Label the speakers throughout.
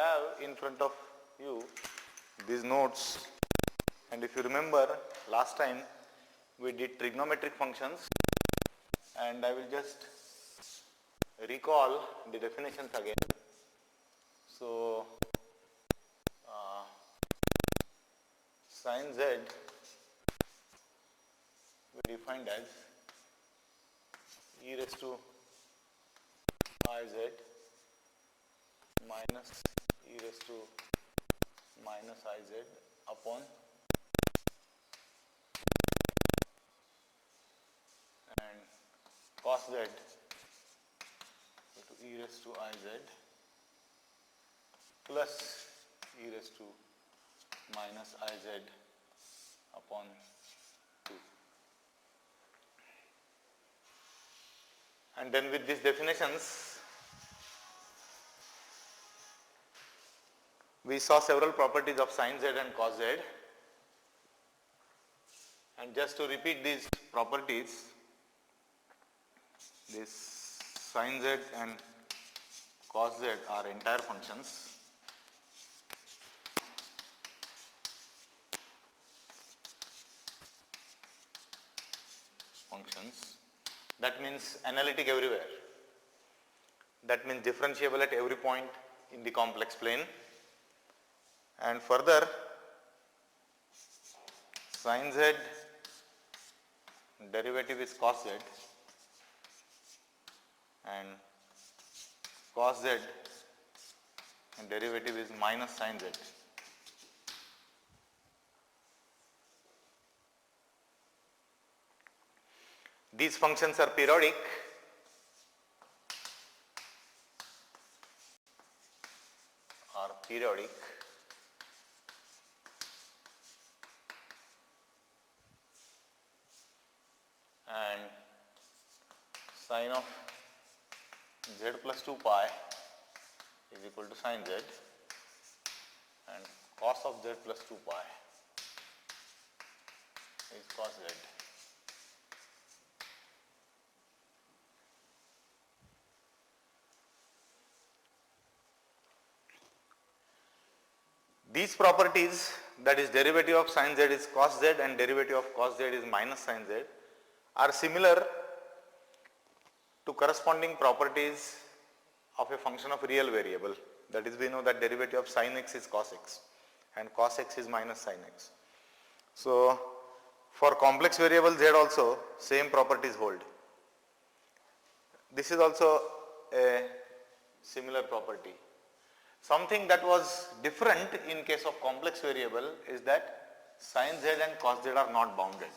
Speaker 1: have in front of you these notes, and if you remember last time we did trigonometric functions, and I will just recall the definitions again. So, sin z we defined as e raised to I z minus e raised to minus I z upon and cos z to e raised to I z plus e raised to minus I z upon 2. And then with these definitions, we saw several properties of sin z and cos z, and just to repeat these properties, this sin z and cos z are entire functions. That means analytic everywhere. That means differentiable at every point in the complex plane. And further, sin z derivative is cos z and cos z and derivative is minus sin z. These functions are periodic and sin of z plus 2 pi is equal to sin z and cos of z plus 2 pi is cos z. These properties, that is derivative of sin z is cos z and derivative of cos z is minus sin z, are similar to corresponding properties of a function of real variable. That is, we know that derivative of sin x is cos x and cos x is minus sin x. So, for complex variable z also same properties hold. This is also a similar property. Something that was different in case of complex variable is that sin z and cos z are not bounded.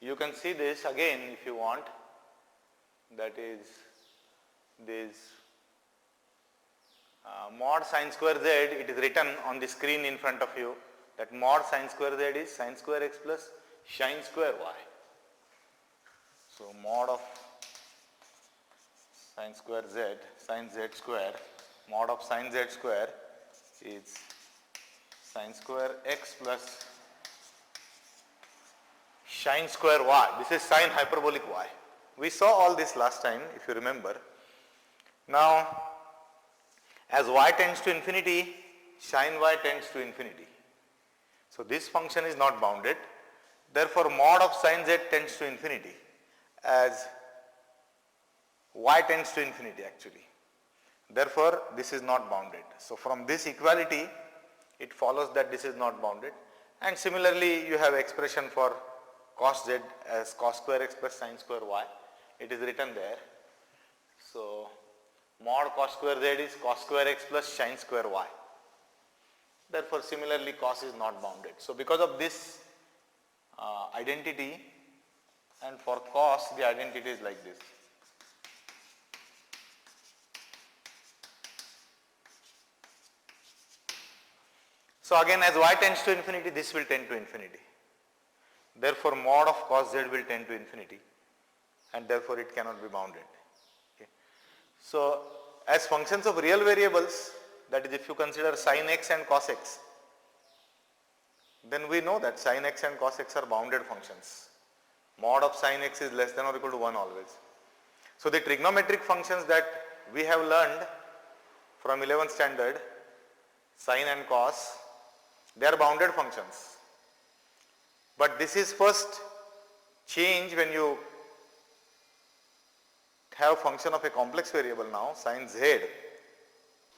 Speaker 1: You can see this again if you want, that is this mod sin square z, it is written on the screen in front of you, that mod sin square z is sin square x plus sin square y. So, mod of sin square z, sin z square, mod of sin z square is sin square x plus sin square y. This is sin hyperbolic y. We saw all this last time if you remember. Now, as y tends to infinity, sin y tends to infinity. So, this function is not bounded. Therefore, mod of sin z tends to infinity as y tends to infinity actually. Therefore, this is not bounded. So, from this equality it follows that this is not bounded, and similarly you have expression for cos z as cos square x plus sin square y. It is written there. So, mod cos square z is cos square x plus sin square y. Therefore, similarly cos is not bounded. So, because of this identity, and for cos the identity is like this. So, again as y tends to infinity, this will tend to infinity. Therefore, mod of cos z will tend to infinity, and therefore it cannot be bounded. Okay. So, as functions of real variables, that is if you consider sin x and cos x, then we know that sin x and cos x are bounded functions. Mod of sin x is less than or equal to 1 always. So the trigonometric functions that we have learned from 11th standard, sin and cos, they are bounded functions. But this is first change when you have function of a complex variable now, sin z,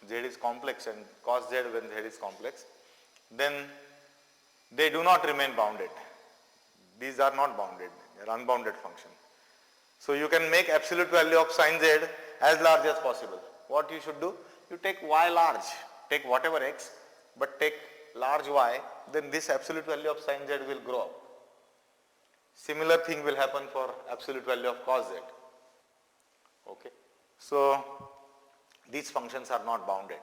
Speaker 1: z is complex and cos z when z is complex, then they do not remain bounded. These are not bounded, they are unbounded function. So you can make absolute value of sin z as large as possible. What you should do? You take y large, take whatever x, but take large y, then this absolute value of sin z will grow up. Similar thing will happen for absolute value of cos z. Okay. So these functions are not bounded.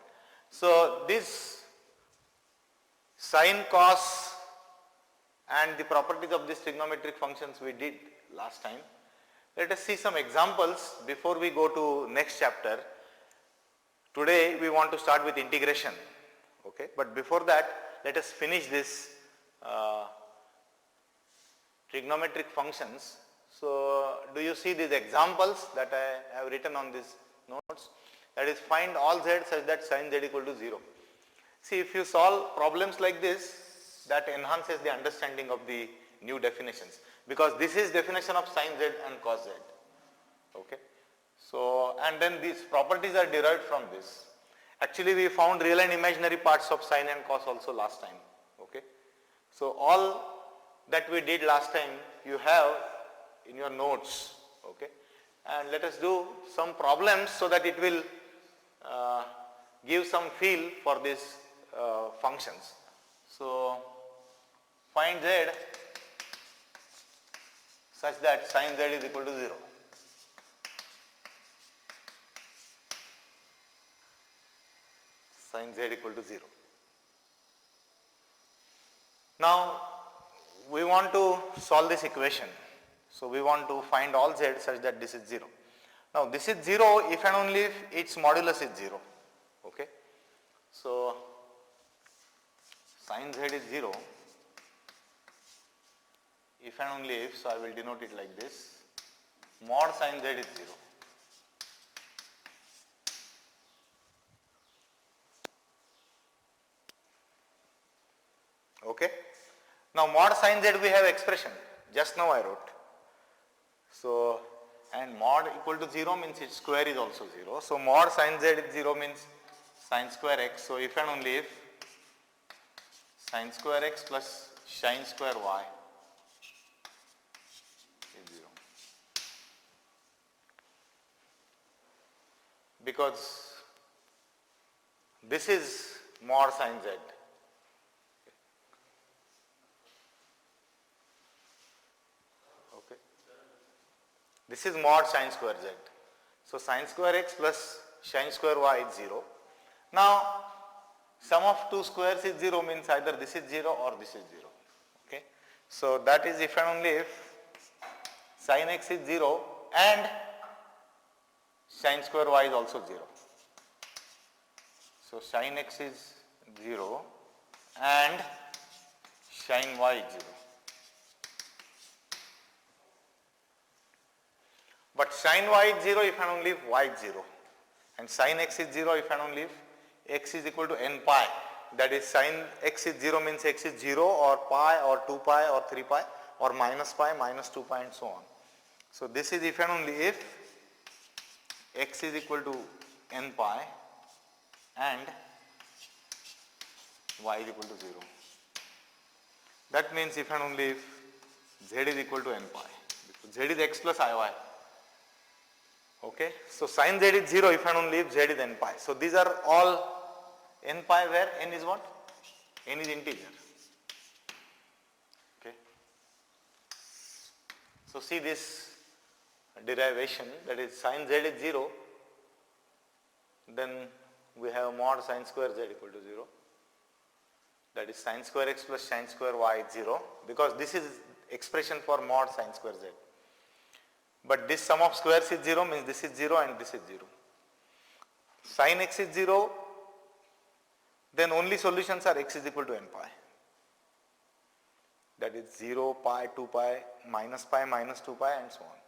Speaker 1: So this sin, cos and the properties of these trigonometric functions we did last time. Let us see some examples before we go to next chapter. Today we want to start with integration. Okay. But before that, let us finish this trigonometric functions. So do you see these examples that I have written on these notes? That is, find all z such that sin z equal to 0. See, if you solve problems like this, that enhances the understanding of the new definitions, because this is definition of sin z and cos z. Okay. So, and then these properties are derived from this. Actually we found real and imaginary parts of sin and cos also last time. Okay. So all that we did last time you have in your notes. Okay. And let us do some problems so that it will give some feel for these functions. So find z such that sin z is equal to 0. Sin z equal to 0. Now we want to solve this equation. So we want to find all z such that this is 0. Now this is 0 if and only if its modulus is 0. Okay. So sin z is 0 if and only if, so I will denote it like this, mod sin z is 0. Okay. Now mod sin z we have expression, just now I wrote. So, and mod equal to 0 means its square is also 0. So mod sin z is 0 means sin square x. So if and only if sin square x plus sin square y is 0. Because this is mod sin z. This is mod sin square z. So sin square x plus sin square y is 0. Now sum of two squares is 0 means either this is 0 or this is 0. Okay. So that is if and only if sin x is 0 and sin square y is also 0. So sin x is 0 and sin y is 0. But sin y is 0 if and only if y is 0, and sin x is 0 if and only if x is equal to n pi. That is, sin x is 0 means x is 0 or pi or 2 pi or 3 pi or minus pi, minus 2 pi and so on. So this is if and only if x is equal to n pi and y is equal to 0. That means if and only if z is equal to n pi, because z is x plus iy. Okay. So sin z is 0 if and only if z is n pi. So these are all n pi where n is what? N is integer. Okay. So see this derivation, that is sin z is 0, then we have mod sin square z equal to 0. That is sin square x plus sin square y is 0, because this is expression for mod sin square z. But this sum of squares is 0 means this is 0 and this is 0. Sin x is 0, then only solutions are x is equal to n pi. that is 0, pi, 2 pi, minus 2 pi and so on.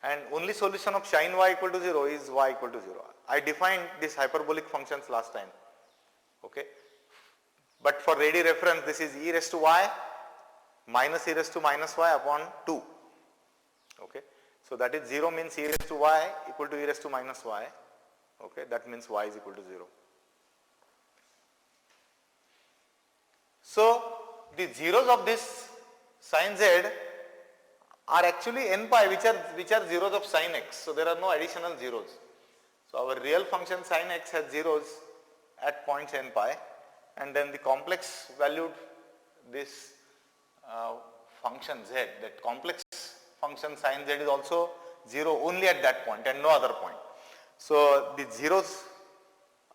Speaker 1: And only solution of sin y equal to 0 is y equal to 0. I defined these hyperbolic functions last time. Okay. But for ready reference, this is e raised to y minus e raised to minus y upon 2. Okay. So that is 0 means e raised to y equal to e raised to minus y. Okay. That means y is equal to 0. So the zeros of this sin z are actually n pi, which are zeros of sin x. So there are no additional zeros. So our real function sin x has zeros at points n pi, and then the complex valued this function z, that complex function sin z is also 0 only at that point and no other point. So the zeros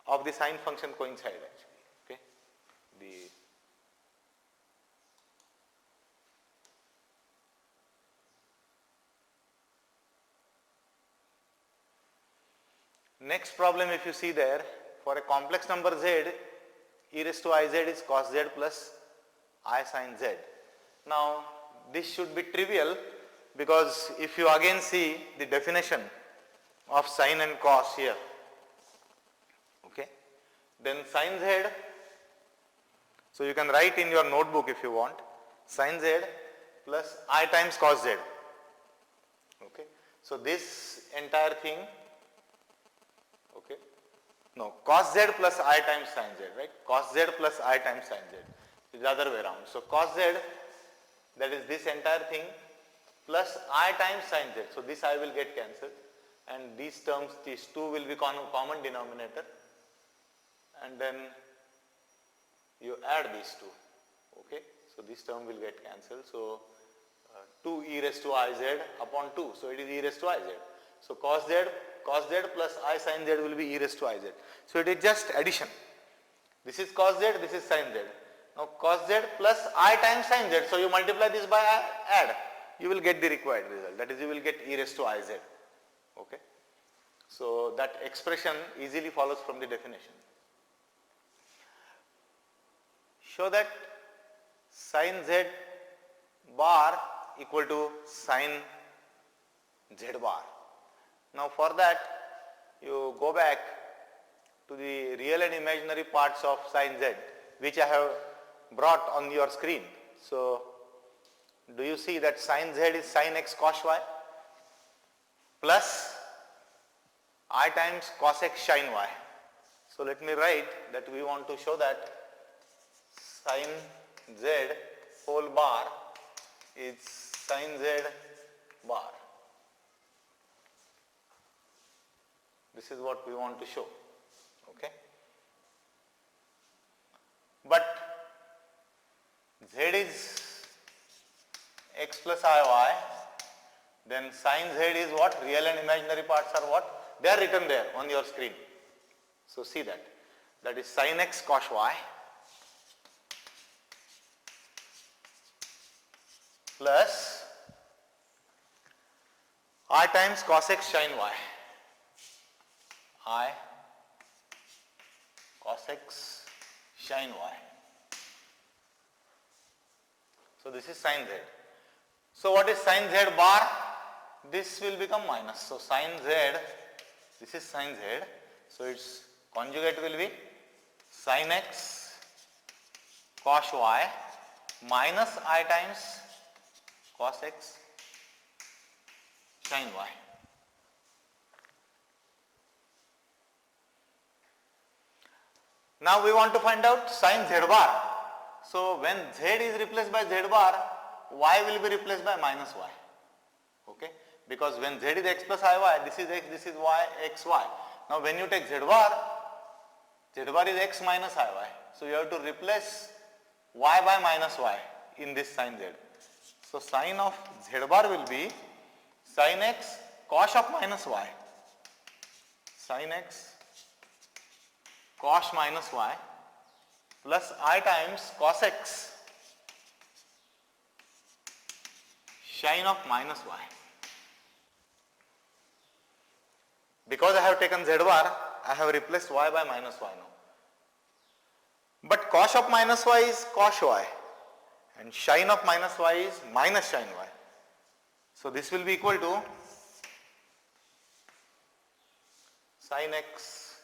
Speaker 1: of the sine function coincide actually. Okay. Next problem, if you see there, for a complex number z, e raised to I z is cos z plus I sin z. Now this should be trivial, because if you again see the definition of sin and cos here, okay, then sin z, so you can write in your notebook if you want, sin z plus I times cos z. Okay. So this entire thing, okay, no, cos z plus I times sin z, right? Cos z plus I times sin z. It is the other way around. So cos z, that is this entire thing, plus I times sin z. So this I will get cancelled, and these terms, these two will be common denominator, and then you add these two. Okay. So this term will get cancelled. So 2 e raised to I z upon 2. So it is e raised to I z. So cos z plus I sin z will be e raised to I z. So it is just addition. This is cos z, this is sin z. Now cos z plus I times sin z. So you multiply this by add. You will get the required result. That is, you will get e raised to I z. Okay. So that expression easily follows from the definition. Show that sin z bar equal to sin z bar. Now for that, you go back to the real and imaginary parts of sin z, which I have brought on your screen. So do you see that sin z is sin x cos y plus I times cos x sin y. So let me write that we want to show that sin z whole bar is sin z bar. This is what we want to show. Okay. But z is x plus iy, then sin z is what? Real and imaginary parts are what? They are written there on your screen. So see that. That is sin x cos y plus I times cos x sin y. I cos x sin y. So this is sin z. So what is sin z bar? This will become minus. So sin z, this is sin z. So its conjugate will be sin x cos y minus I times cos x sin y. Now we want to find out sin z bar. So when z is replaced by z bar, y will be replaced by minus y. Okay? Because when z is x plus iy, this is x, this is y, x, y. Now when you take z bar is x minus iy. So you have to replace y by minus y in this sin z. So sin of z bar will be sin x cos of minus y. Sin x cos minus y plus I times cos x sin of minus y. Because I have taken z bar, I have replaced y by minus y now. But cos of minus y is cos y, and sine of minus y is minus sine y. So this will be equal to sin x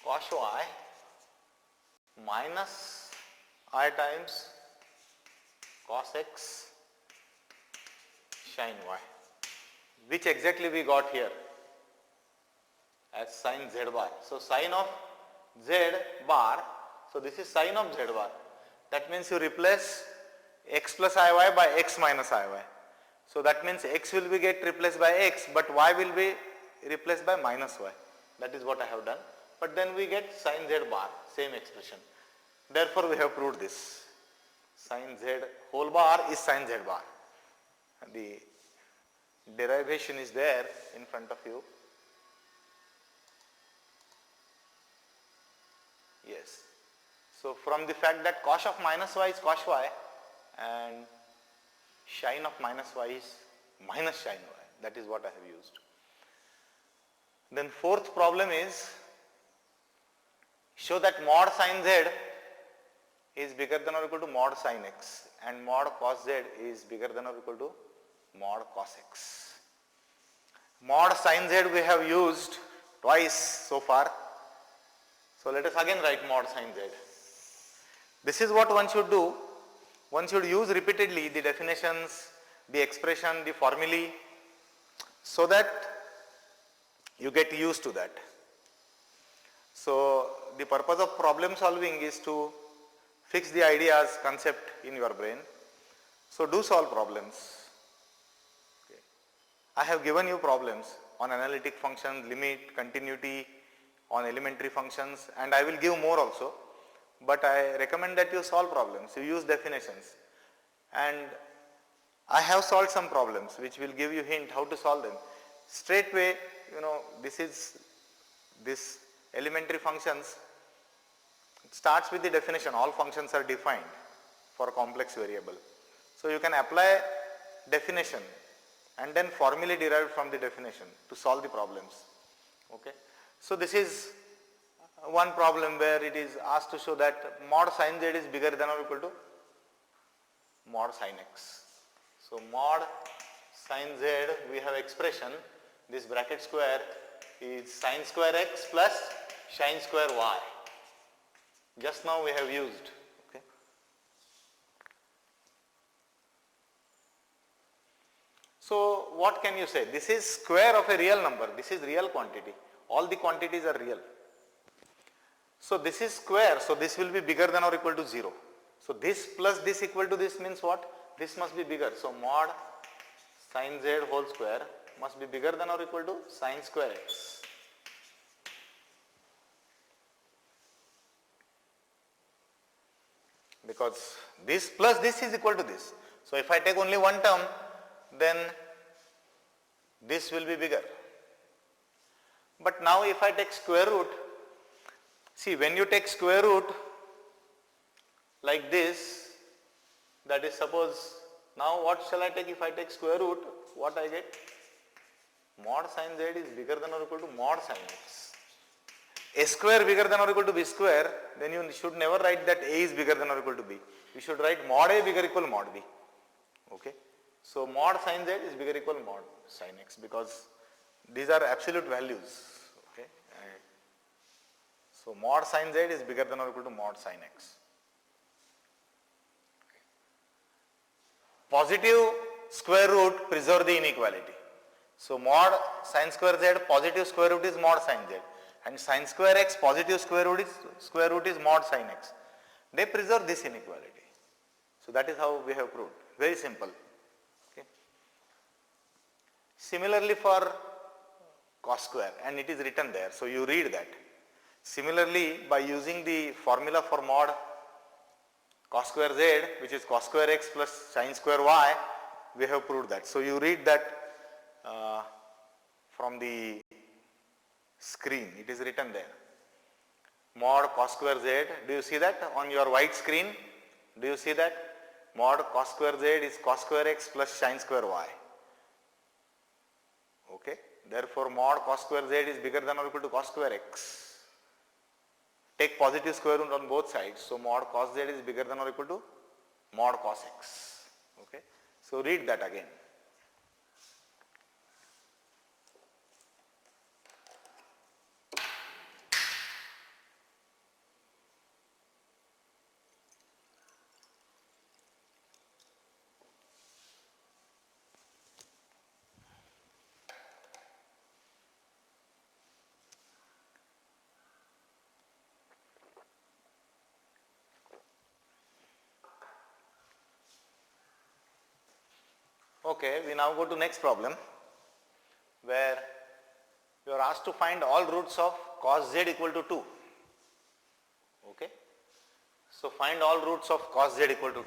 Speaker 1: cos y minus I times cos x sin y, which exactly we got here as sin z bar. So sin of z bar, so this is sin of z bar. That means you replace x plus iy by x minus iy. So that means x will be get replaced by x, but y will be replaced by minus y. That is what I have done. But then we get sin z bar, same expression. Therefore we have proved this. Sin z whole bar is sin z bar. The derivation is there in front of you. Yes. So from the fact that cos of minus y is cos y and sine of minus y is minus sine y, that is what I have used. Then fourth problem is show that mod sin z is bigger than or equal to mod sin x and mod cos z is bigger than or equal to mod cos x. Mod sin z we have used twice so far. So let us again write mod sin z. This is what one should do. One should use repeatedly the definitions, the expression, the formulae, so that you get used to that. So the purpose of problem solving is to fix the ideas, concept in your brain. So do solve problems. Okay. I have given you problems on analytic functions, limit, continuity, on elementary functions, and I will give more also. But I recommend that you solve problems, you use definitions. And I have solved some problems which will give you hint how to solve them. Straightway, this elementary functions, it starts with the definition. All functions are defined for a complex variable. So you can apply definition and then formulae derived from the definition to solve the problems. Okay. So this is one problem where it is asked to show that mod sin z is bigger than or equal to mod sin x. So mod sin z, we have expression, this bracket square is sin square x plus sin square y. Just now we have used. Okay. So what can you say? This is square of a real number. This is real quantity. All the quantities are real. So this is square, so this will be bigger than or equal to 0. So this plus this equal to this means what? This must be bigger. So mod sin z whole square must be bigger than or equal to sin square x. Because this plus this is equal to this. So if I take only one term, then this will be bigger. But now if I take square root, see when you take square root like this, that is suppose, now what shall I take if I take square root, what I get? Mod sin z is bigger than or equal to mod sin x. A square bigger than or equal to b square, then you should never write that a is bigger than or equal to b. You should write mod a bigger equal mod b. Okay. So mod sin z is bigger equal mod sin x because these are absolute values. Okay. So mod sin z is bigger than or equal to mod sin x. Positive square root preserve the inequality. So mod sin square z, positive square root is mod sin z, and sin square x, positive square root is mod sin x. They preserve this inequality. So that is how we have proved. Very simple. Okay. Similarly for cos square, and it is written there, so you read that. Similarly, by using the formula for mod cos square z, which is cos square x plus sin square y, we have proved that. So you read that from the screen, it is written there. Mod cos square z, do you see that on your white screen? Do you see that? Mod cos square z is cos square x plus sin square y. Okay. Therefore, mod cos square z is bigger than or equal to cos square x. take positive square root on both sides. So mod cos z is bigger than or equal to mod cos x. Okay. So read that again. Okay, we now go to next problem where you are asked to find all roots of cos z equal to 2. Okay. So find all roots of cos z equal to 2.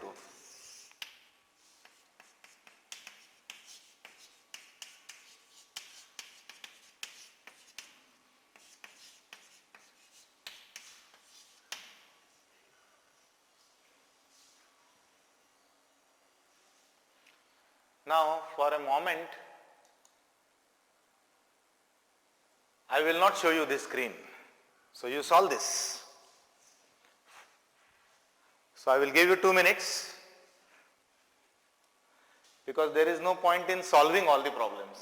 Speaker 1: Now for a moment I will not show you this screen. So you solve this. So I will give you 2 minutes because there is no point in solving all the problems.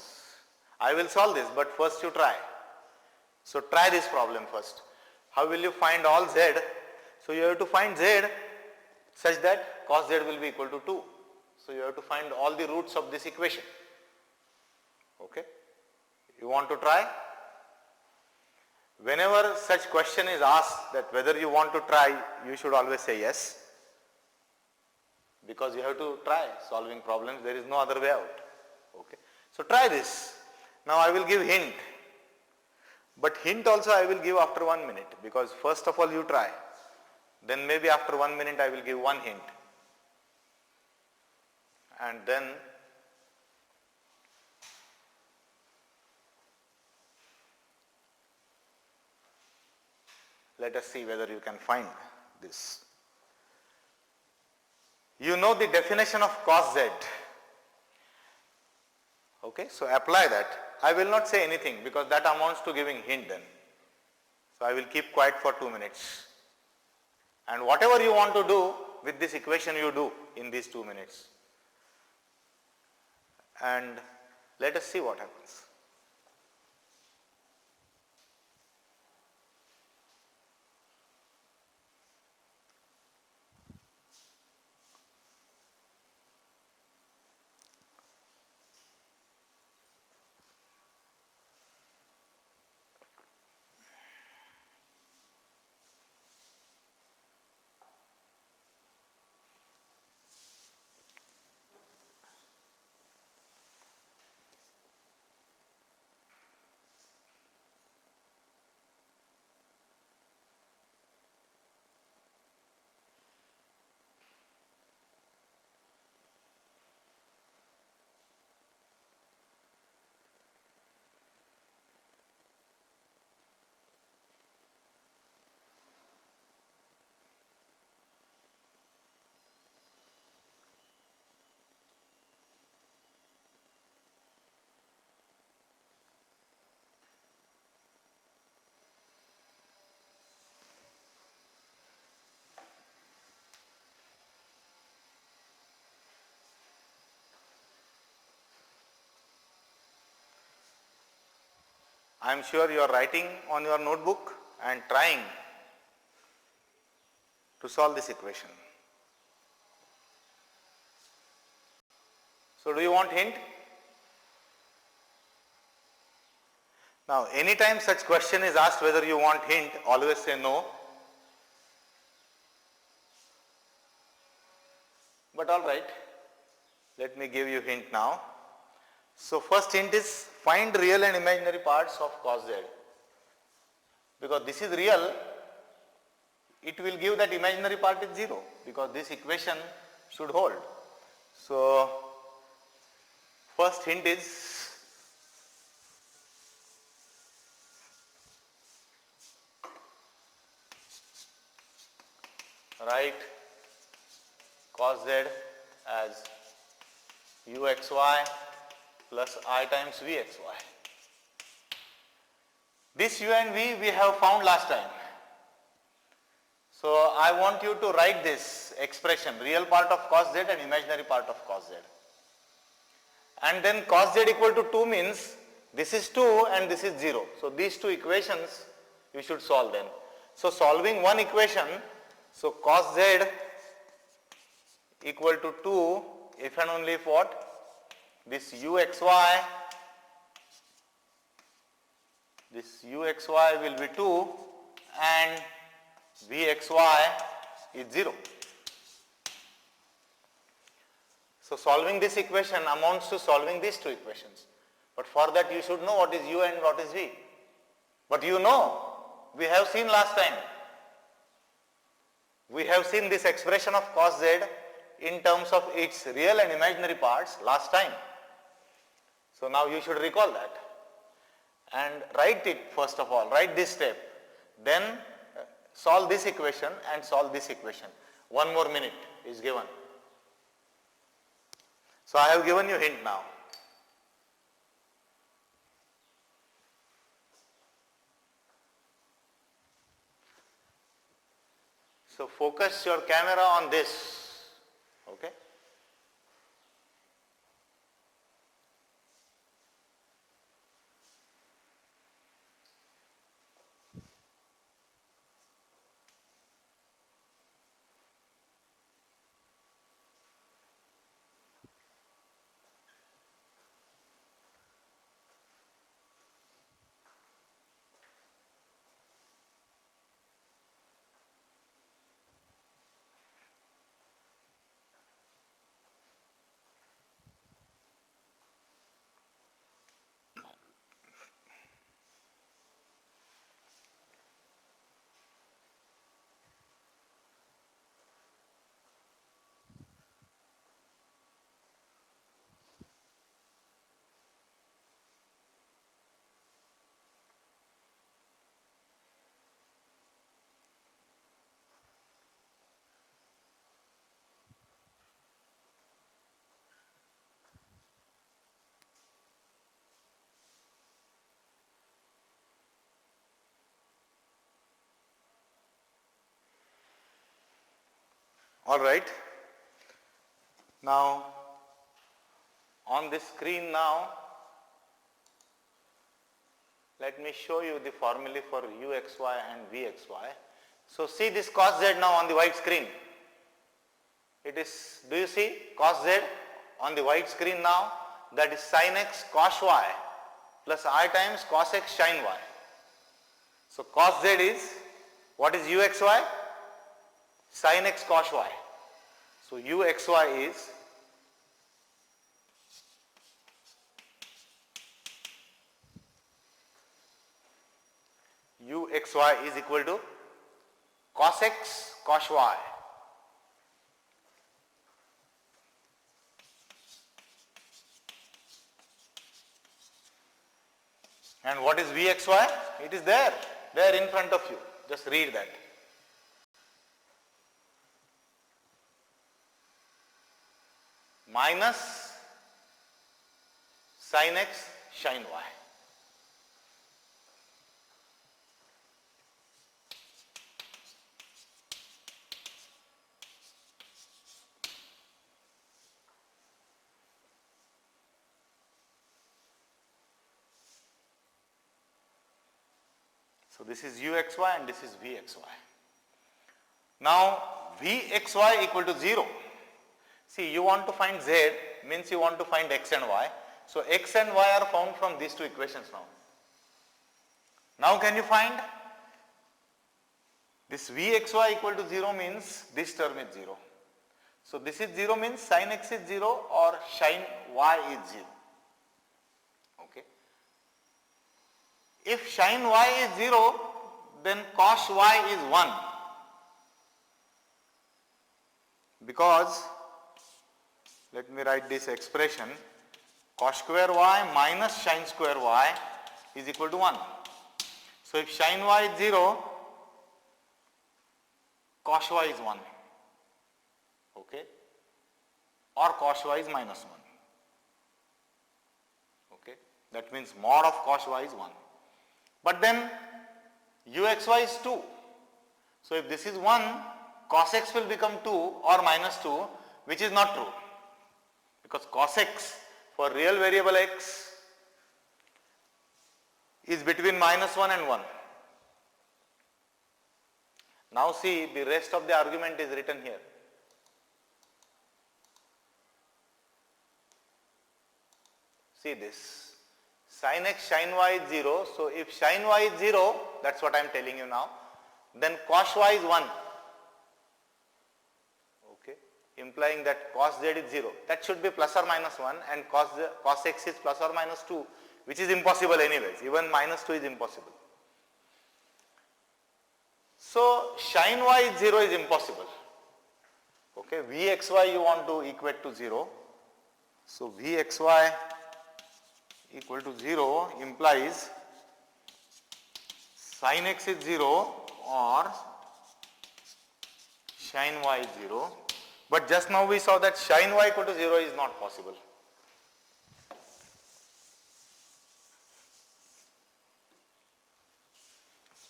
Speaker 1: I will solve this, but first you try. So try this problem first. How will you find all z? So you have to find z such that cos z will be equal to 2. So you have to find all the roots of this equation. Okay. You want to try? Whenever such question is asked that whether you want to try, you should always say yes. Because you have to try solving problems, there is no other way out. Okay. So try this. Now I will give hint. But hint also I will give after 1 minute, because first of all you try. Then maybe after 1 minute I will give one hint. And then let us see whether you can find this. You know the definition of cos z. Okay, so apply that. I will not say anything because that amounts to giving hint then. So I will keep quiet for 2 minutes. And whatever you want to do with this equation, you do in these 2 minutes. And let us see what happens. I am sure you are writing on your notebook and trying to solve this equation. So do you want hint? Now anytime such question is asked whether you want hint, always say no. But alright, let me give you hint now. So first hint is find real and imaginary parts of cos z. Because this is real, it will give that imaginary part is 0, because this equation should hold. So first hint is write cos z as uxy plus I times vxy. This u and v we have found last time. So I want you to write this expression, real part of cos z and imaginary part of cos z. And then cos z equal to 2 means this is 2 and this is 0. So these two equations you should solve then. So solving one equation, so cos z equal to 2 if and only if what? This uxy will be 2 and vxy is 0. So solving this equation amounts to solving these two equations. But for that you should know what is u and what is v. But you know, we have seen last time. We have seen this expression of cos z in terms of its real and imaginary parts last time. So now you should recall that. And write it first of all, write this step. Then solve this equation and solve this equation. 1 more minute is given. So I have given you hint now. So focus your camera on this, okay? All right. Now on this screen now, let me show you the formulae for uxy and vxy. So see this cos z now on the white screen. It is, do you see cos z on the white screen now? That is sin x cos y plus I times cos x sin y. So cos z is, what is uxy? Sin x cos y. So uxy is equal to cos x cos y. And what is vxy? It is there in front of you. Just read that. Minus sin x sin y. So this is uxy and this is vxy. Now vxy equal to 0. See, you want to find z means you want to find x and y. So x and y are found from these two equations now. Now can you find this vxy equal to 0 means this term is 0. So this is 0 means sin x is 0 or sin y is 0. Okay. If sin y is 0, then cos y is 1. Because, let me write this expression, cos square y minus sin square y is equal to 1. So if sin y is 0, cos y is 1. Okay. Or cos y is minus 1. Okay. That means mod of cos y is 1. But then uxy is 2. So if this is 1, cos x will become 2 or minus 2, which is not true, because cos x for real variable x is between minus 1 and 1. Now see, the rest of the argument is written here. See this, sin x, sin y is 0. So if sin y is 0, that's what I am telling you now, then cos y is 1. Okay, implying that cos z is 0. That should be plus or minus 1, and cos x is plus or minus 2, which is impossible anyways. Even minus 2 is impossible. So sin y is 0 is impossible. Okay, vxy you want to equate to 0. So vxy equal to 0 implies sin x is 0 or sin y is 0. But just now we saw that sin y equal to 0 is not possible.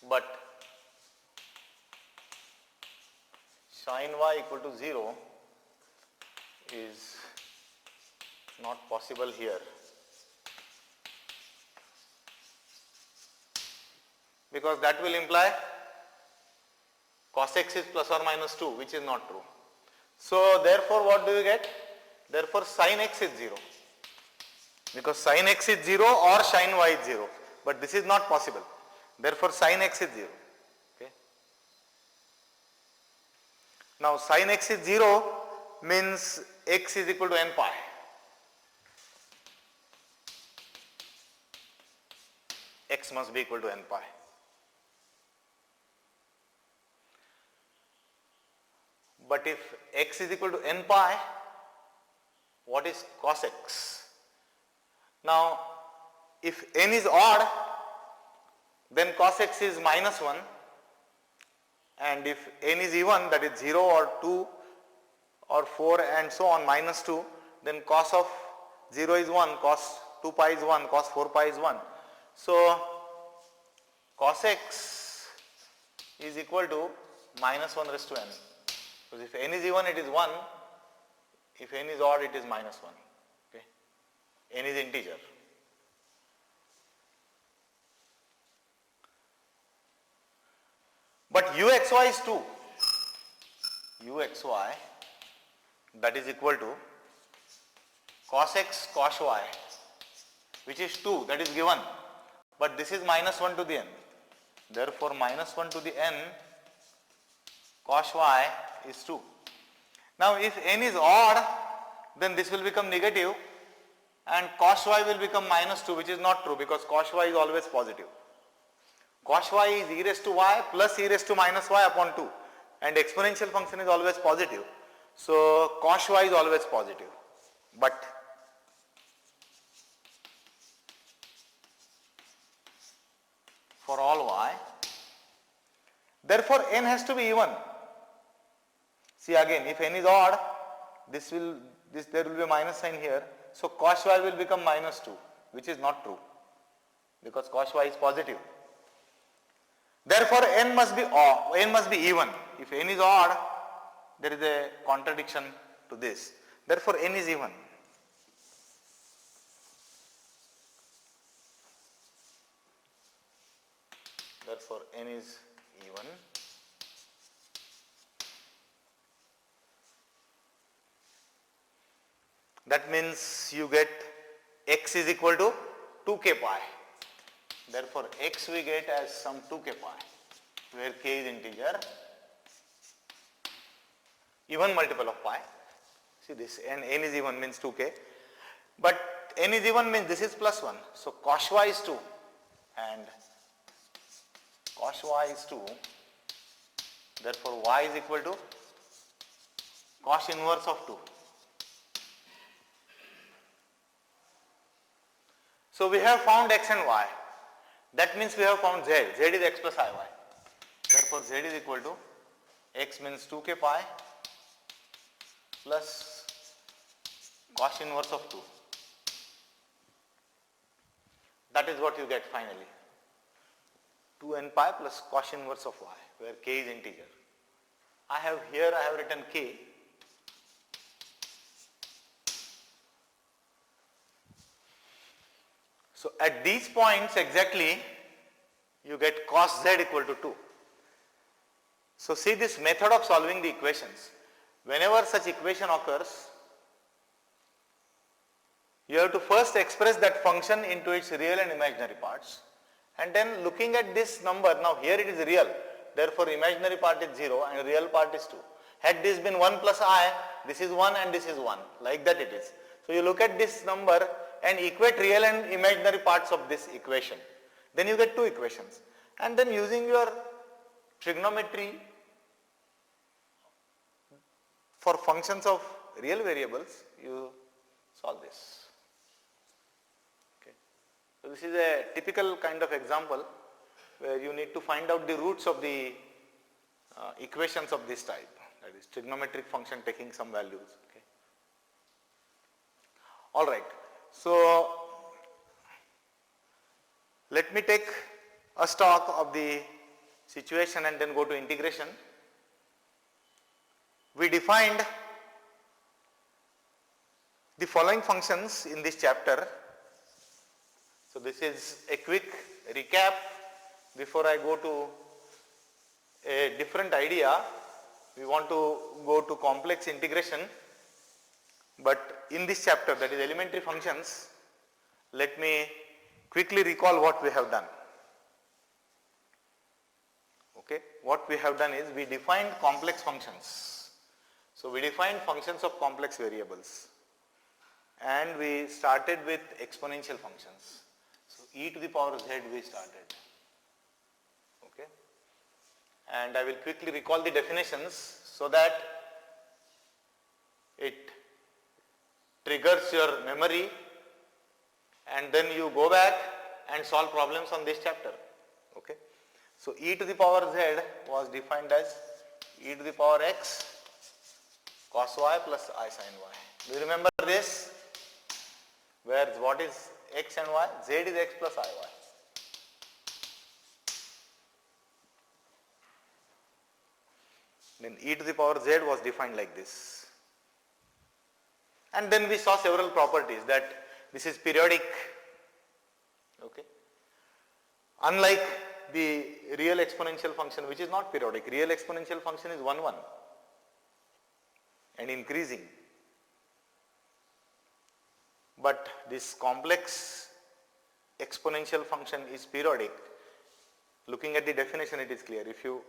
Speaker 1: But sin y equal to 0 is not possible here, because that will imply cos x is plus or minus 2, which is not true. So therefore what do you get? Therefore sin x is 0, because sin x is 0 or sin y is 0, but this is not possible. Therefore sin x is 0. Okay. Now sin x is 0 means x is equal to n pi. X must be equal to n pi. But if x is equal to n pi, what is cos x? Now if n is odd, then cos x is minus 1, and if n is even, that is 0 or 2 or 4 and so on, minus 2, then cos of 0 is 1, cos 2 pi is 1, cos 4 pi is 1. So cos x is equal to minus 1 raised to n. Because if n is even, it is 1, if n is odd, it is minus 1. Okay. N is integer. But uxy is 2. Uxy, that is equal to cos x cos y, which is 2, that is given. But this is minus 1 to the n. Therefore minus 1 to the n cos y is 2. Now if n is odd, then this will become negative and cos y will become minus 2, which is not true, because cos y is always positive. Cos y is e raised to y plus e raised to minus y upon 2, and exponential function is always positive. So cos y is always positive. But for all y, therefore n has to be even. See again, if n is odd, there will be a minus sign here. So cos y will become minus 2, which is not true, because cos y is positive. Therefore n must be even. If n is odd, there is a contradiction to this. Therefore n is even. Therefore n is even. That means you get x is equal to 2k pi. Therefore x we get as some 2k pi, where k is integer, even multiple of pi. See this, n is even means 2k, but n is even means this is plus 1. So cos y is 2 and cos y is 2. Therefore y is equal to cos inverse of 2. So we have found x and y. That means we have found z. Z is x plus iy. Therefore z is equal to x means 2k pi plus cos inverse of 2. That is what you get finally. 2n pi plus cos inverse of y. where k is integer. I have written k. So at these points exactly you get cos z equal to 2. So see this method of solving the equations. Whenever such equation occurs, you have to first express that function into its real and imaginary parts, and then looking at this number, now here it is real, therefore imaginary part is 0 and real part is 2. Had this been 1 plus I, this is 1 and this is 1, like that it is. So you look at this number and equate real and imaginary parts of this equation. Then you get two equations. And then using your trigonometry for functions of real variables, you solve this. Okay. So this is a typical kind of example where you need to find out the roots of the equations of this type, that is trigonometric function taking some values. Okay. All right. So let me take a stock of the situation and then go to integration. We defined the following functions in this chapter. So this is a quick recap before I go to a different idea. We want to go to complex integration, but in this chapter, that is elementary functions, let me quickly recall what we have done. Okay, what we have done is we defined complex functions. So we defined functions of complex variables and we started with exponential functions. So e to the power z we started. Okay, and I will quickly recall the definitions so that it triggers your memory and then you go back and solve problems on this chapter. Okay. So e to the power z was defined as e to the power x cos y plus I sin y. Do you remember this? Where what is x and y? Z is x plus iy. Then e to the power z was defined like this. And then we saw several properties, that this is periodic. Okay. Unlike the real exponential function, which is not periodic. Real exponential function is 1, 1 and increasing. But this complex exponential function is periodic. Looking at the definition, it is clear. If you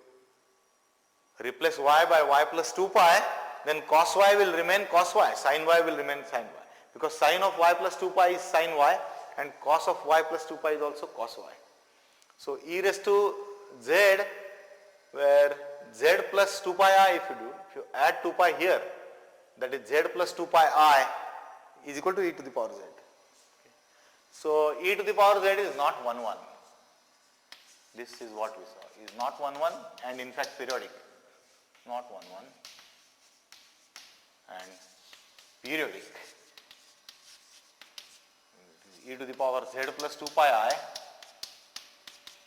Speaker 1: replace y by y plus 2 pi, then cos y will remain cos y, sin y will remain sin y. Because sin of y plus 2 pi is sin y and cos of y plus 2 pi is also cos y. So e raised to z, where z plus 2 pi I, if you add 2 pi here, that is z plus 2 pi I is equal to e to the power z. Okay. So e to the power z is not 1, 1. This is what we saw, is not 1, 1 and in fact periodic. Not 1, 1 and periodic. E to the power z plus 2 pi I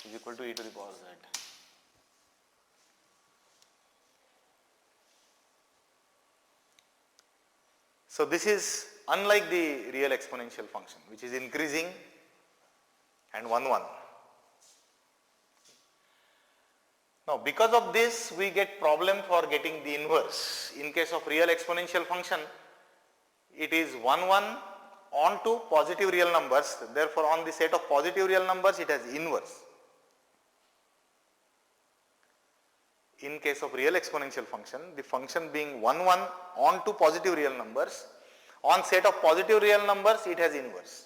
Speaker 1: is equal to e to the power z. So this is unlike the real exponential function, which is increasing and 1, 1. Now because of this we get problem for getting the inverse. In case of real exponential function, it is 1, 1 onto positive real numbers, therefore on the set of positive real numbers it has inverse. In case of real exponential function, the function being 1, 1 onto positive real numbers, on set of positive real numbers it has inverse.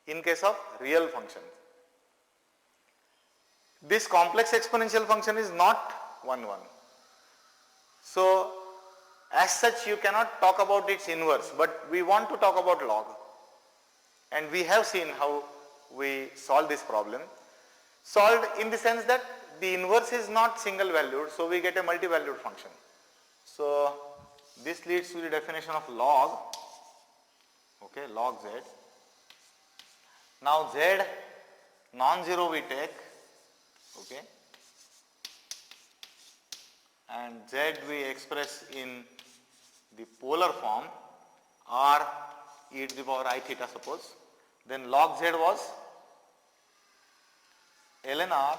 Speaker 1: In case of real function, this complex exponential function is not 1, 1. So as such you cannot talk about its inverse, but we want to talk about log, and we have seen how we solve this problem. Solved in the sense that the inverse is not single valued, so we get a multi-valued function. So this leads to the definition of log. Okay, log z. Now z non-zero we take. Okay, and z we express in the polar form r e to the power I theta suppose, then log z was ln r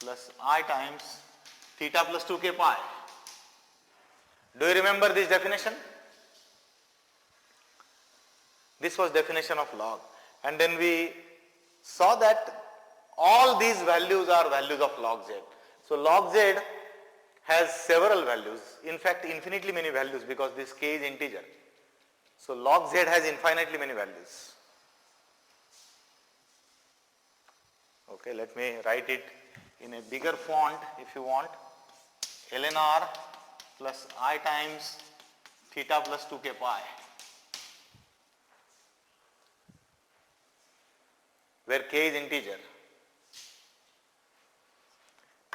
Speaker 1: plus I times theta plus 2k pi. Do you remember this definition? This was definition of log, and then we saw that all these values are values of log z. So log z has several values, in fact infinitely many values because this k is integer. So log z has infinitely many values. Okay, let me write it in a bigger font if you want. Ln r plus I times theta plus 2k pi, where k is integer.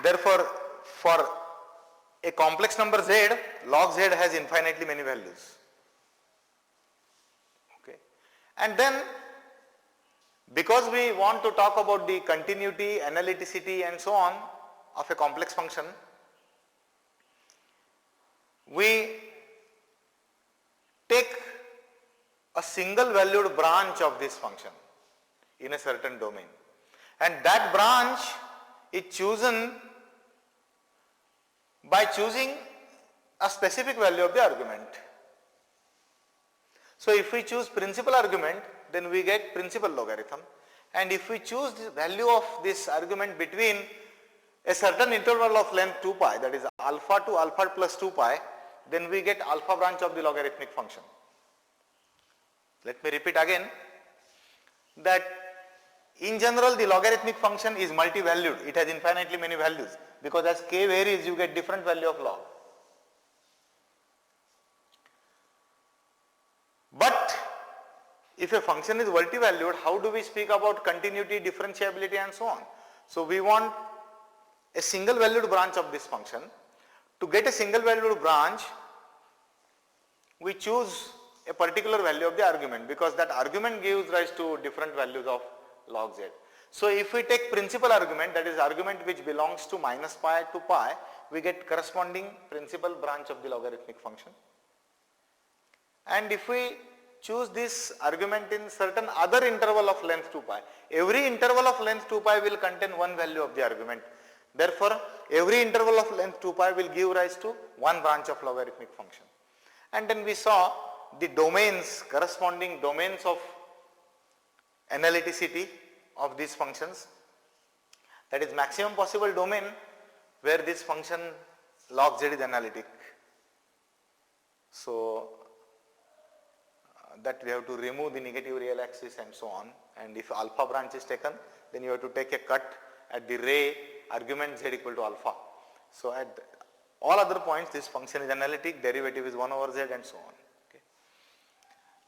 Speaker 1: Therefore, for a complex number z, log z has infinitely many values. Okay. And then, because we want to talk about the continuity, analyticity and so on of a complex function, we take a single valued branch of this function in a certain domain, and that branch is chosen by choosing a specific value of the argument. So if we choose principal argument, then we get principal logarithm, and if we choose the value of this argument between a certain interval of length 2 pi, that is alpha to alpha plus 2 pi, then we get alpha branch of the logarithmic function. Let me repeat again that in general the logarithmic function is multi-valued, it has infinitely many values, because as k varies you get different value of log. But if a function is multi-valued, how do we speak about continuity, differentiability and so on? So we want a single valued branch of this function. To get a single valued branch, we choose a particular value of the argument, because that argument gives rise to different values of log z. So if we take principal argument, that is argument which belongs to minus pi to pi, we get corresponding principal branch of the logarithmic function. And if we choose this argument in certain other interval of length 2 pi, every interval of length 2 pi will contain one value of the argument. Therefore, every interval of length 2 pi will give rise to one branch of logarithmic function. And then we saw the domains, corresponding domains of analyticity of these functions, that is maximum possible domain where this function log z is analytic. So that we have to remove the negative real axis and so on, and if alpha branch is taken, then you have to take a cut at the ray argument z equal to alpha. So at all other points this function is analytic, derivative is 1 over z and so on. Okay.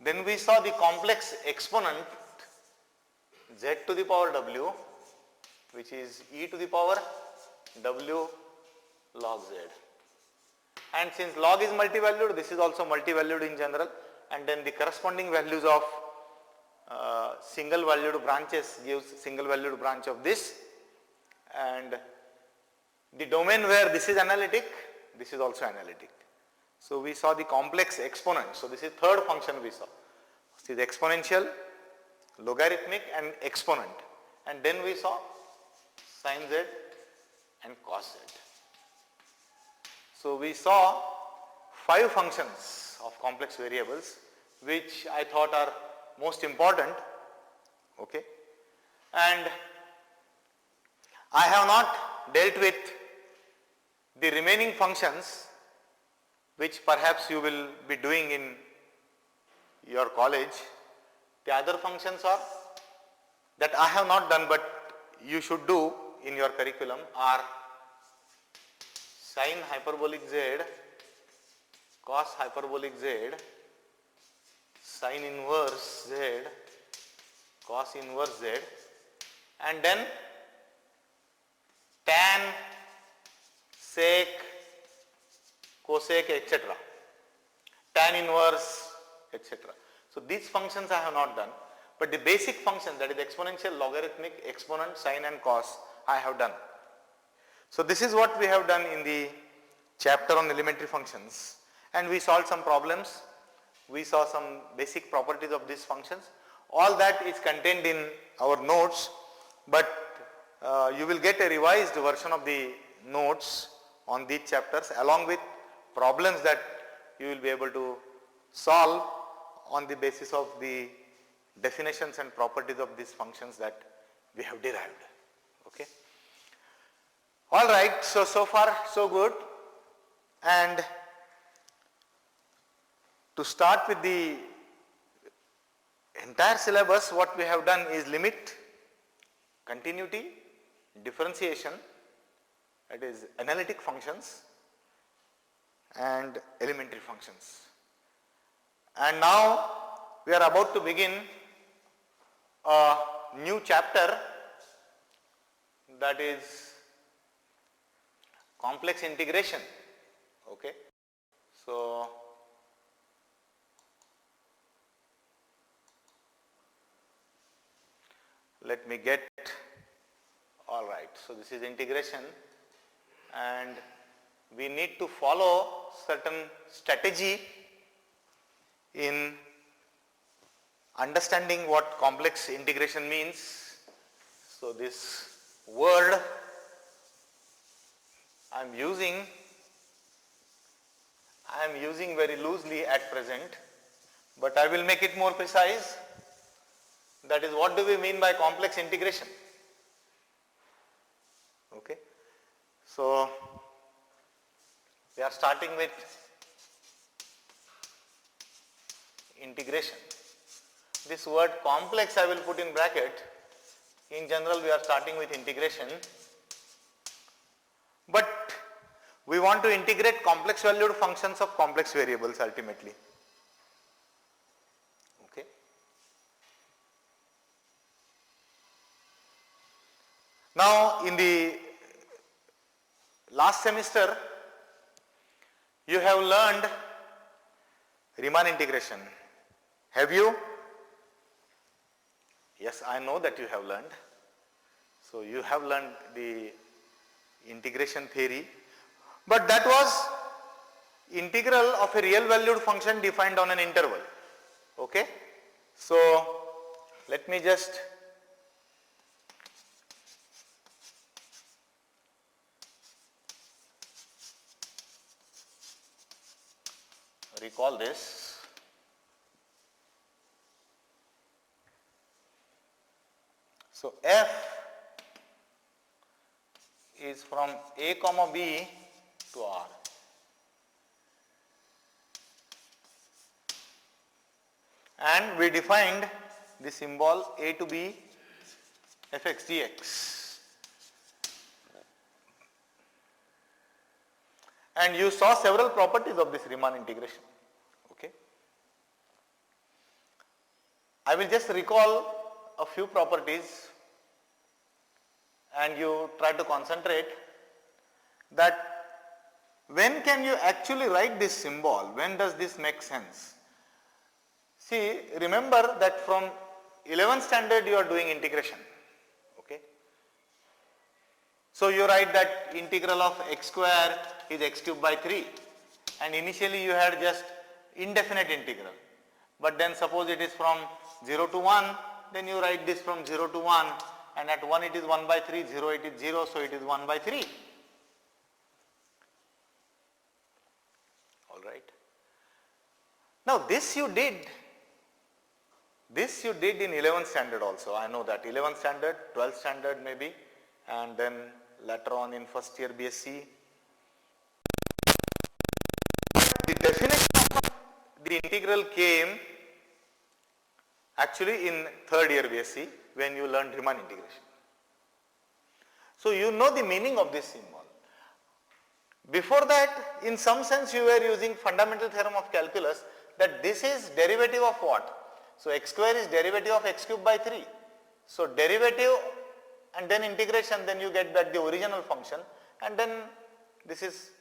Speaker 1: Then we saw the complex exponent z to the power w, which is e to the power w log z. And since log is multi-valued, this is also multi-valued in general, and then the corresponding values of single valued branches gives single valued branch of this, and the domain where this is analytic, this is also analytic. So we saw the complex exponent. So this is third function we saw. This is exponential, logarithmic and exponent, and then we saw sin z and cos z. So we saw 5 functions of complex variables which I thought are most important, okay, and I have not dealt with the remaining functions which perhaps you will be doing in your college. The other functions are that I have not done but you should do in your curriculum are sin hyperbolic z, cos hyperbolic z, sin inverse z, cos inverse z, and then tan, sec, cosec, etc., tan inverse, etc. So these functions I have not done, but the basic function, that is exponential, logarithmic, exponent, sin and cos, I have done. So this is what we have done in the chapter on elementary functions, and we solved some problems. We saw some basic properties of these functions. All that is contained in our notes, but you will get a revised version of the notes on these chapters along with problems that you will be able to solve on the basis of the definitions and properties of these functions that we have derived. Okay. All right, so far so good. And to start with the entire syllabus, what we have done is limit, continuity, differentiation, that is analytic functions, and elementary functions. And now we are about to begin a new chapter, that is complex integration. Okay. So let me get, all right, so this is integration, and we need to follow certain strategy in understanding what complex integration means. So this word I am using very loosely at present, but I will make it more precise. That is, what do we mean by complex integration? Okay. So we are starting with integration. This word complex I will put in bracket. In general, we are starting with integration, but we want to integrate complex valued functions of complex variables ultimately. Okay. Now in the last semester you have learned Riemann integration. Have you? Yes, I know that you have learned. So you have learned the integration theory, but that was integral of a real valued function defined on an interval. Okay. So let me just recall this. So f is from a comma b to r. And we defined the symbol a to b fx dx. And you saw several properties of this Riemann integration. Okay. I will just recall a few properties and you try to concentrate that when can you actually write this symbol, when does this make sense? See, remember that from 11th standard you are doing integration. Okay. So you write that integral of x square is x cube by 3, and initially you had just indefinite integral, but then suppose it is from 0 to 1, then you write this from 0 to 1, and at 1 it is 1 by 3, 0 it is 0, so it is 1 by 3. All right. Now this you did in 11th standard also. I know that 11th standard, 12th standard maybe, and then later on in first year BSc. The definition of the integral came actually in third year BSc when you learned Riemann integration. So you know the meaning of this symbol. Before that, in some sense you were using fundamental theorem of calculus that this is derivative of what? So x square is derivative of x cube by 3. So derivative and then integration, then you get back the original function, and then this is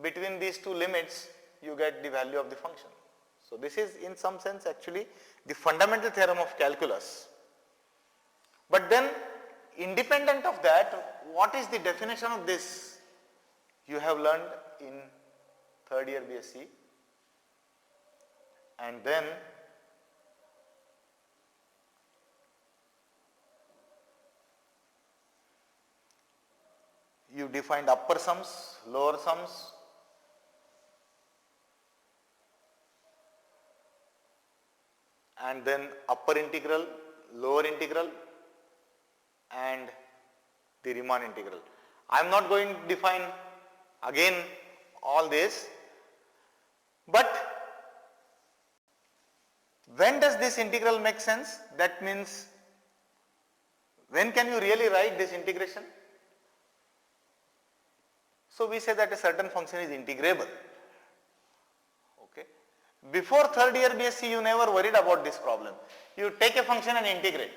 Speaker 1: between these two limits you get the value of the function. So this is in some sense actually the fundamental theorem of calculus. But then independent of that, what is the definition of this? You have learned in third year BSc, and then you defined upper sums, lower sums, and then upper integral, lower integral, and the Riemann integral. I am not going to define again all this, but when does this integral make sense? That means when can you really write this integration? So we say that a certain function is integrable. Okay. Before third year BSc you never worried about this problem. You take a function and integrate.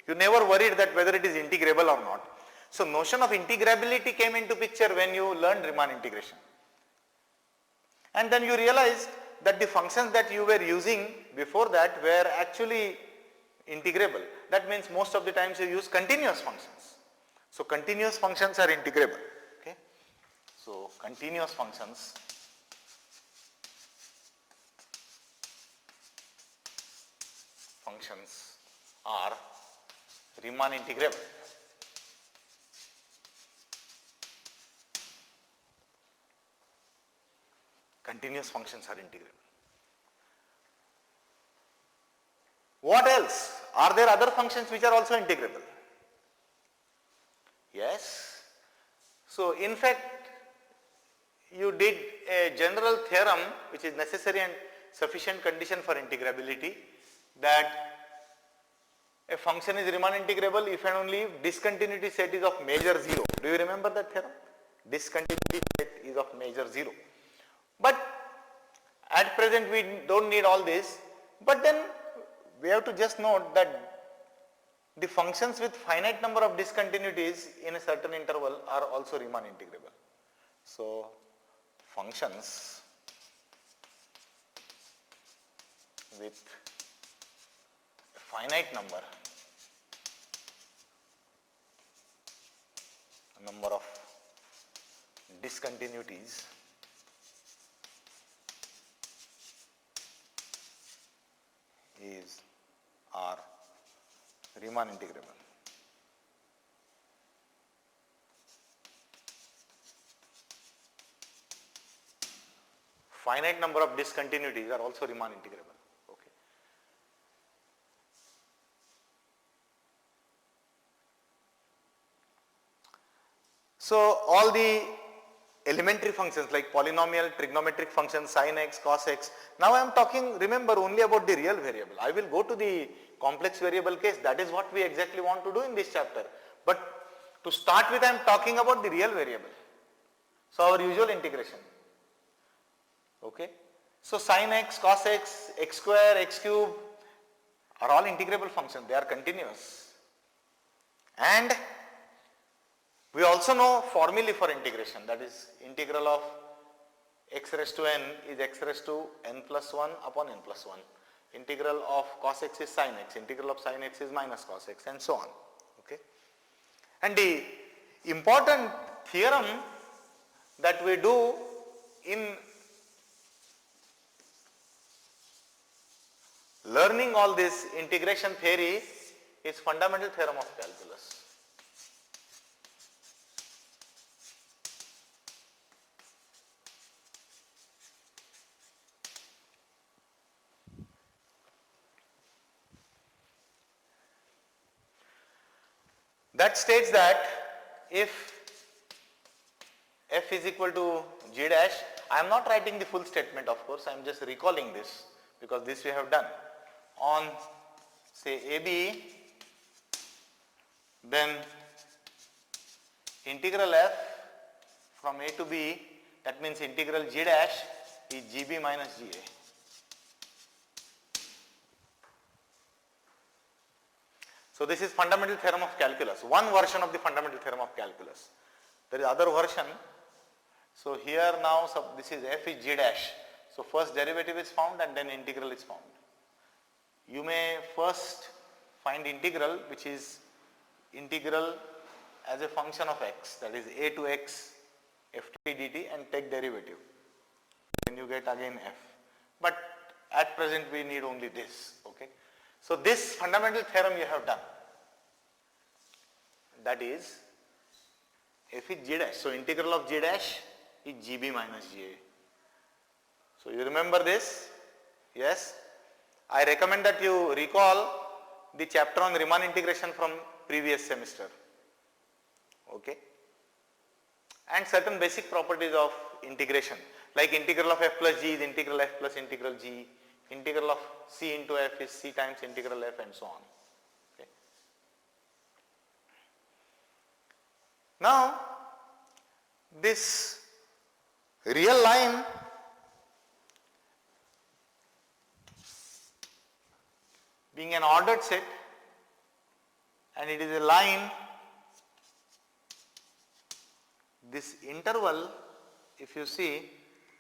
Speaker 1: You never worried that whether it is integrable or not. So notion of integrability came into picture when you learned Riemann integration. And then you realized that the functions that you were using before that were actually integrable. That means most of the times you use continuous functions. So continuous functions are integrable. Okay. So continuous functions are Riemann integrable. Continuous functions are integrable. What else? Are there other functions which are also integrable? Yes. So in fact, you did a general theorem which is necessary and sufficient condition for integrability, that a function is Riemann integrable if and only if discontinuity set is of measure 0. Do you remember that theorem? Discontinuity set is of measure 0. But at present we don't need all this, but then we have to just note that the functions with finite number of discontinuities in a certain interval are also Riemann integrable. So functions with a finite number of discontinuities are Riemann integrable. Finite number of discontinuities are also Riemann integrable. Okay. So all the elementary functions like polynomial, trigonometric functions, sin x, cos x. Now I am talking, remember, only about the real variable. I will go to the complex variable case. That is what we exactly want to do in this chapter. But to start with, I am talking about the real variable. So our usual integration. Okay. So sin x, cos x, x square, x cube are all integrable functions. They are continuous. And we also know formulae for integration, that is integral of x raised to n is x raised to n plus 1 upon n plus 1. Integral of cos x is sin x, integral of sin x is minus cos x, and so on. Okay. And the important theorem that we do in learning all this integration theory is fundamental theorem of calculus. That states that if f is equal to g dash, I am not writing the full statement, of course, I am just recalling this because this we have done. On say AB, then integral f from a to b, that means integral g dash is gb minus ga. So this is fundamental theorem of calculus, one version of the fundamental theorem of calculus. There is other version. So here now this is f is g dash. So first derivative is found and then integral is found. You may first find integral, which is integral as a function of x, that is a to x ft dt and take derivative. Then you get again f. But at present we need only this. Okay. So this fundamental theorem you have done. That is f is g dash. So integral of g dash is gb minus ga. So you remember this? Yes. I recommend that you recall the chapter on Riemann integration from previous semester. Okay. And certain basic properties of integration, like integral of f plus g is integral f plus integral g, integral of c into f is c times integral f, and so on. Okay. Now this real line being an ordered set, and it is a line, this interval, if you see,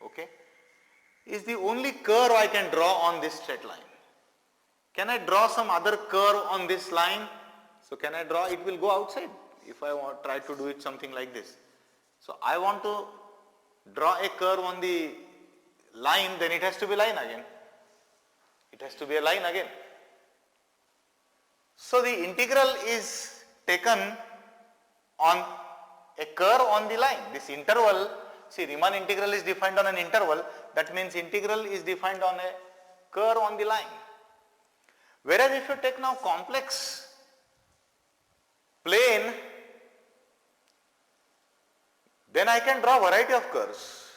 Speaker 1: okay, is the only curve I can draw on this straight line. Can I draw some other curve on this line? So can I draw? It will go outside if I try to do it something like this. So I want to draw a curve on the line, then it has to be line again. It has to be a line again. So the integral is taken on a curve on the line. This interval, see, Riemann integral is defined on an interval, that means integral is defined on a curve on the line. Whereas if you take now complex plane, then I can draw variety of curves.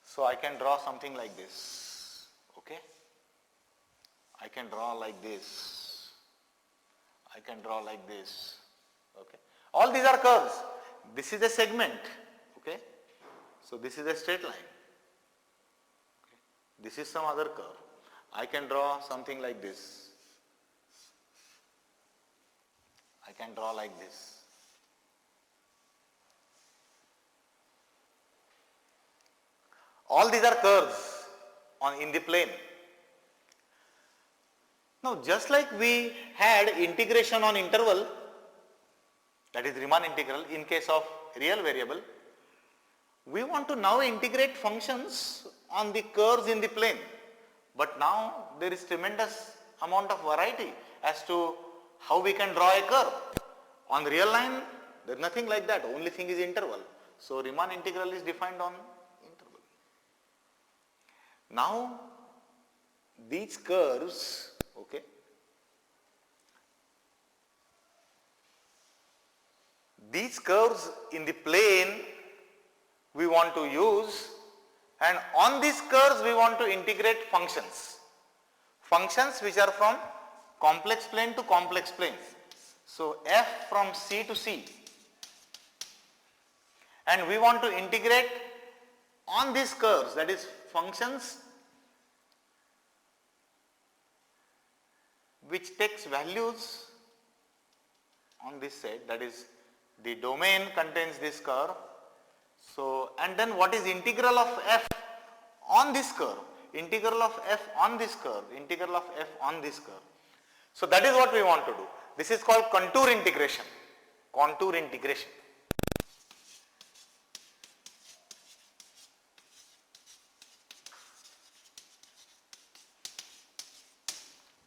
Speaker 1: So I can draw something like this. Okay. I can draw like this. I can draw like this. Okay. All these are curves. This is a segment. Okay. So this is a straight line. Okay. This is some other curve. I can draw something like this. I can draw like this. All these are curves in the plane. Now just like we had integration on interval, that is Riemann integral in case of real variable, we want to now integrate functions on the curves in the plane. But now there is tremendous amount of variety as to how we can draw a curve. On real line, there is nothing like that, only thing is interval. So Riemann integral is defined on interval. Now these curves, okay, these curves in the plane we want to use, and on these curves we want to integrate functions. Functions which are from complex plane to complex plane. So f from C to C. And we want to integrate on these curves, that is functions which takes values on this set, that is the domain contains this curve. So, and then what is integral of f on this curve, integral of f on this curve, integral of f on this curve. So that is what we want to do. This is called contour integration, contour integration.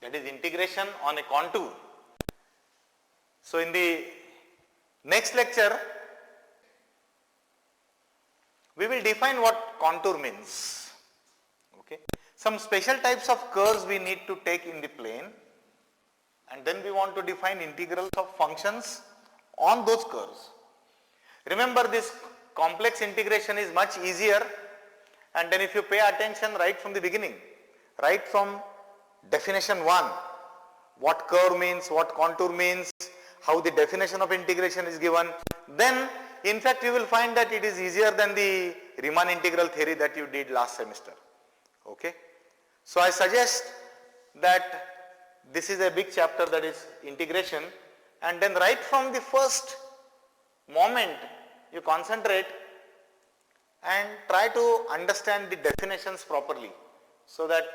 Speaker 1: That is integration on a contour. So in the next lecture, we will define what contour means. Okay. Some special types of curves we need to take in the plane, and then we want to define integrals of functions on those curves. Remember, this complex integration is much easier, and then if you pay attention right from the beginning, right from definition 1, what curve means, what contour means, how the definition of integration is given, then in fact you will find that it is easier than the Riemann integral theory that you did last semester. Okay. So I suggest that this is a big chapter, that is integration, and then right from the first moment you concentrate and try to understand the definitions properly, so that